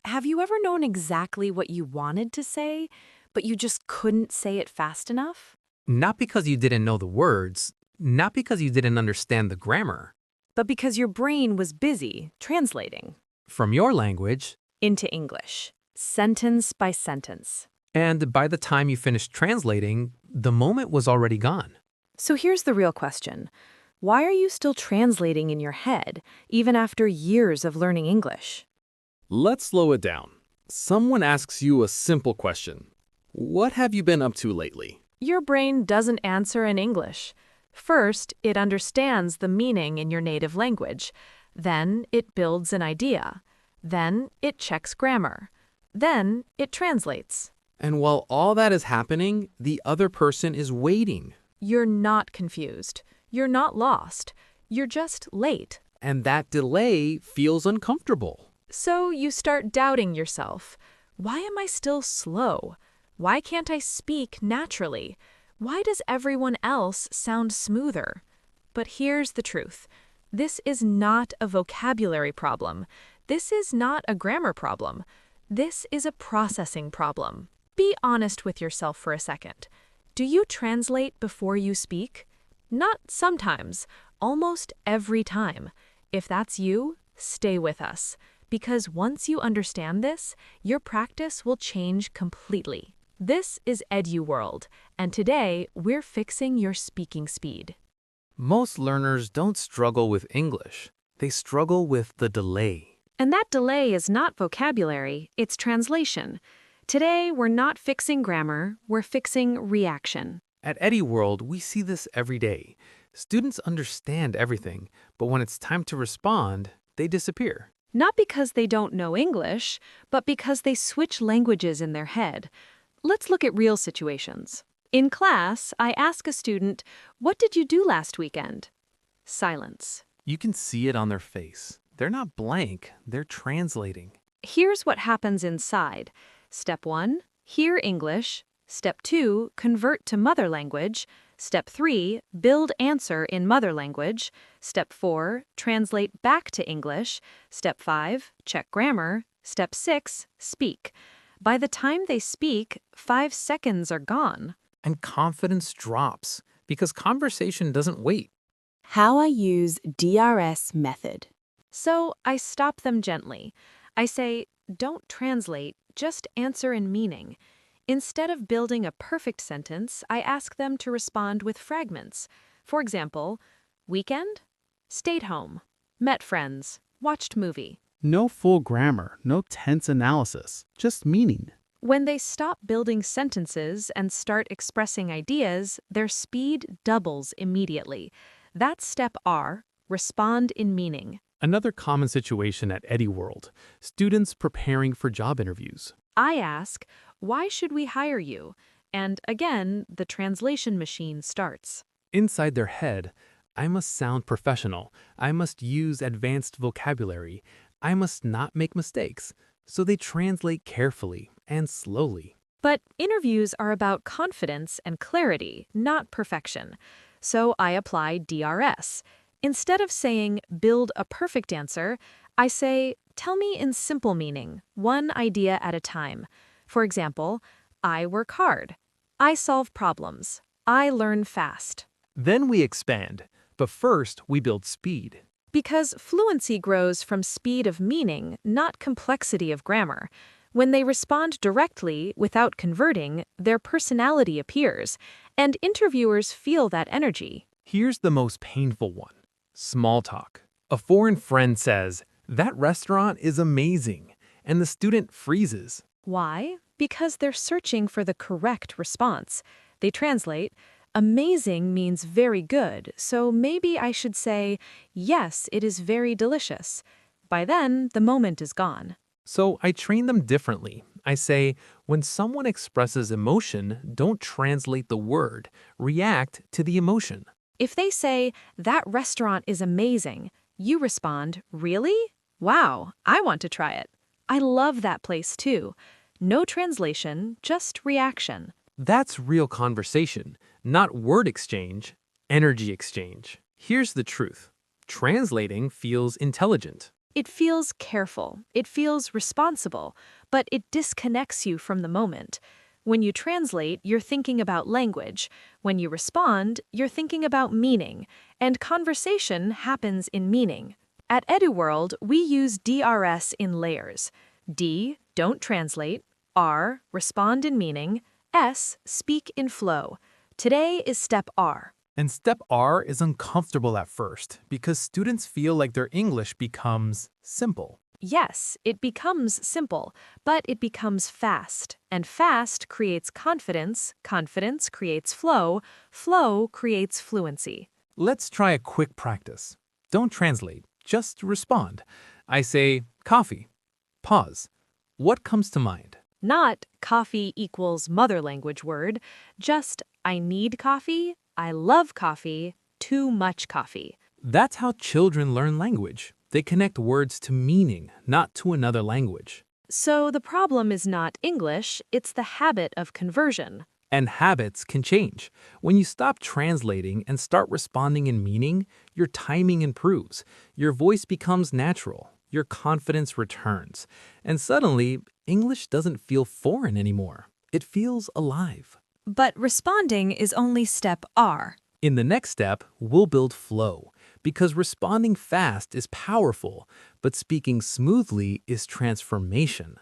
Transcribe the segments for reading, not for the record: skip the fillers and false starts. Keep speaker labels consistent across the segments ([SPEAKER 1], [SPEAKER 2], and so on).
[SPEAKER 1] have you ever known exactly what you wanted to say, but you just couldn't say it fast enough?
[SPEAKER 2] Not because you didn't know the words, not because you didn't understand the grammar.
[SPEAKER 1] But because your brain was busy translating
[SPEAKER 2] From your language,
[SPEAKER 1] into English, sentence by sentence.
[SPEAKER 2] and by the time you finished translating, the moment was already gone.
[SPEAKER 1] So here's the real question. Why are you still translating in your head, even after years of learning English?
[SPEAKER 3] Let's slow it down. Someone asks you a simple question. What have you been up to lately?
[SPEAKER 1] Your brain doesn't answer in English. First, it understands the meaning in your native language. Then, it builds an idea. Then, it checks grammar. Then, it translates.
[SPEAKER 3] And while all that is happening, the other person is waiting.
[SPEAKER 1] You're not confused. You're not lost. You're just late.
[SPEAKER 3] And that delay feels uncomfortable.
[SPEAKER 1] So you start doubting yourself. Why am I still slow? Why can't I speak naturally? Why does everyone else sound smoother? But here's the truth. This is not a vocabulary problem. This is not a grammar problem. This is a processing problem. Be honest with yourself for a second. Do you translate before you speak? Not sometimes, almost every time. If that's you, stay with us. Because once you understand this, your practice will change completely. This is EduWorld, and today we're fixing your speaking speed.
[SPEAKER 2] Most learners don't struggle with English. They struggle with the delay.
[SPEAKER 1] And that delay is not vocabulary, it's translation. Today, we're not fixing grammar, we're fixing reaction.
[SPEAKER 2] At EduWorld, we see this every day. Students understand everything, but when it's time to respond, they disappear.
[SPEAKER 1] Not because they don't know English, but because they switch languages in their head. Let's look at real situations. In class, I ask a student, "What did you do last weekend?" Silence.
[SPEAKER 2] You can see it on their face. They're not blank, they're translating.
[SPEAKER 1] Here's what happens inside. Step 1, hear English. Step 2, convert to mother language. Step 3, build answer in mother language. Step 4, translate back to English. Step 5, check grammar. Step 6, speak. By the time they speak, 5 seconds are gone.
[SPEAKER 2] And confidence drops because conversation doesn't wait.
[SPEAKER 1] How I use DRS method. So I stop them gently. I say, don't translate, just answer in meaning. Instead of building a perfect sentence, I ask them to respond with fragments. For example, weekend? Stayed home. Met friends. Watched movie.
[SPEAKER 4] No full grammar, no tense analysis, just meaning.
[SPEAKER 1] When they stop building sentences and start expressing ideas, their speed doubles immediately. That's step R, respond in meaning.
[SPEAKER 2] Another common situation at EduWorld, students preparing for job interviews.
[SPEAKER 1] I ask, why should we hire you? And again, the translation machine starts.
[SPEAKER 2] Inside their head, I must sound professional. I must use advanced vocabulary. I must not make mistakes. So they translate carefully and slowly.
[SPEAKER 1] But interviews are about confidence and clarity, not perfection. So I apply DRS. Instead of saying, build a perfect answer, I say, tell me in simple meaning, one idea at a time. For example, I work hard. I solve problems. I learn fast.
[SPEAKER 2] Then we expand, but first we build speed.
[SPEAKER 1] Because fluency grows from speed of meaning, not complexity of grammar. When they respond directly, without converting, their personality appears, and interviewers feel that energy.
[SPEAKER 2] Here's the most painful one. Small talk. A foreign friend says, "That restaurant is amazing," and the student freezes.
[SPEAKER 1] Why? Because they're searching for the correct response. They translate, amazing means very good, so maybe I should say, yes, it is very delicious. By then, the moment is gone.
[SPEAKER 2] So I train them differently. I say, when someone expresses emotion, don't translate the word, react to the emotion.
[SPEAKER 1] If they say, that restaurant is amazing, you respond, really? Wow, I want to try it. I love that place too. No translation, just reaction.
[SPEAKER 2] That's real conversation, not word exchange, energy exchange. Here's the truth. Translating feels intelligent.
[SPEAKER 1] It feels careful, it feels responsible, but it disconnects you from the moment. When you translate, you're thinking about language. When you respond, you're thinking about meaning. And conversation happens in meaning. At EduWorld, we use DRS in layers. D, don't translate. R, respond in meaning. S, speak in flow. Today is step R.
[SPEAKER 2] And step R is uncomfortable at first because students feel like their English becomes simple.
[SPEAKER 1] Yes, it becomes simple, but it becomes fast. And fast creates confidence, confidence creates flow, flow creates fluency.
[SPEAKER 2] Let's try a quick practice. Don't translate, just respond. I say, coffee. Pause. What comes to mind?
[SPEAKER 1] Not coffee equals mother language word, just I need coffee, I love coffee, too much coffee.
[SPEAKER 2] That's how children learn language. They connect words to meaning, not to another language.
[SPEAKER 1] So the problem is not English, it's the habit of conversion.
[SPEAKER 2] And habits can change. When you stop translating and start responding in meaning, your timing improves, your voice becomes natural, your confidence returns, and suddenly, English doesn't feel foreign anymore. It feels alive.
[SPEAKER 1] But responding is only step R.
[SPEAKER 2] In the next step, we'll build flow, because responding fast is powerful, but speaking smoothly is transformation.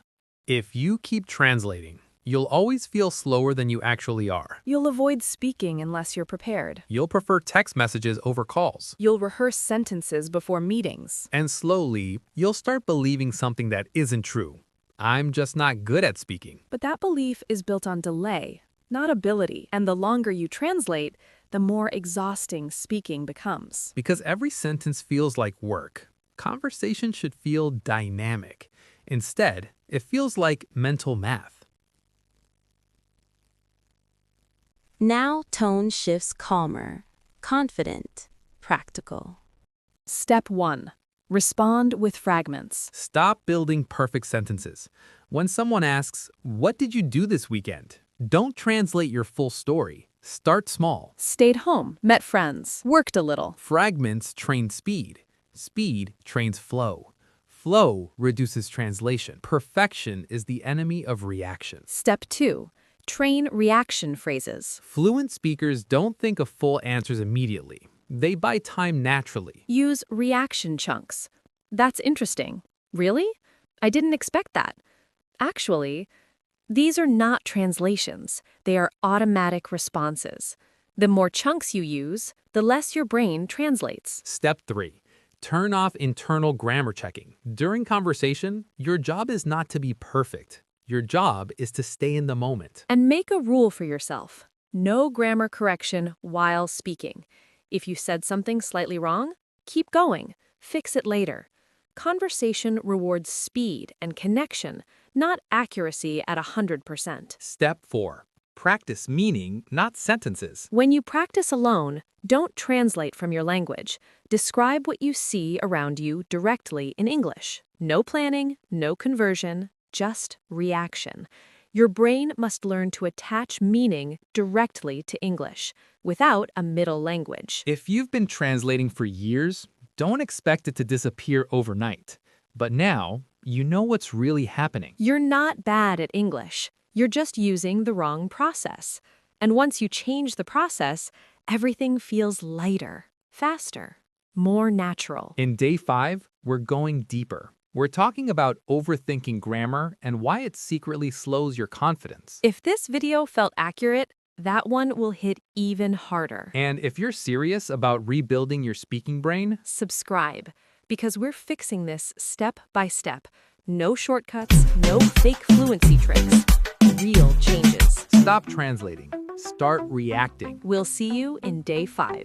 [SPEAKER 2] If you keep translating, you'll always feel slower than you actually are.
[SPEAKER 5] You'll avoid speaking unless you're prepared.
[SPEAKER 2] You'll prefer text messages over calls.
[SPEAKER 5] You'll rehearse sentences before meetings.
[SPEAKER 2] And slowly, you'll start believing something that isn't true. I'm just not good at speaking.
[SPEAKER 5] But that belief is built on delay, not ability. And the longer you translate, the more exhausting speaking becomes.
[SPEAKER 2] Because every sentence feels like work. Conversation should feel dynamic. Instead, it feels like mental math.
[SPEAKER 6] Now tone shifts calmer, confident, practical.
[SPEAKER 5] Step 1. Respond with fragments.
[SPEAKER 2] Stop building perfect sentences. When someone asks, "What did you do this weekend?" don't translate your full story. Start small.
[SPEAKER 5] Stayed home, met friends, worked a little.
[SPEAKER 2] Fragments train speed. Speed trains flow. Flow reduces translation. Perfection is the enemy of reaction.
[SPEAKER 5] Step 2. Train reaction phrases.
[SPEAKER 2] Fluent speakers don't think of full answers immediately. They buy time naturally.
[SPEAKER 5] Use reaction chunks. That's interesting. Really? I didn't expect that. Actually, these are not translations. They are automatic responses. The more chunks you use, the less your brain translates.
[SPEAKER 2] Step 3. Turn off internal grammar checking. During conversation, your job is not to be perfect. Your job is to stay in the moment.
[SPEAKER 5] And make a rule for yourself. No grammar correction while speaking. If you said something slightly wrong, keep going. Fix it later. Conversation rewards speed and connection, not accuracy at 100%.
[SPEAKER 2] Step 4. Practice meaning, not sentences.
[SPEAKER 5] When you practice alone, don't translate from your language. Describe what you see around you directly in English. No planning, no conversion, just reaction. Your brain must learn to attach meaning directly to English, without a middle language.
[SPEAKER 2] If you've been translating for years, don't expect it to disappear overnight. But now, you know what's really happening.
[SPEAKER 5] You're not bad at English. You're just using the wrong process. And once you change the process, everything feels lighter, faster, more natural.
[SPEAKER 2] In day 5, we're going deeper. We're talking about overthinking grammar and why it secretly slows your confidence.
[SPEAKER 5] If this video felt accurate, that one will hit even harder.
[SPEAKER 2] And if you're serious about rebuilding your speaking brain,
[SPEAKER 5] Subscribe, because we're fixing this step by step. No shortcuts, no fake fluency tricks. Real changes.
[SPEAKER 2] stop translating. Start reacting.
[SPEAKER 5] We'll see you in day 5.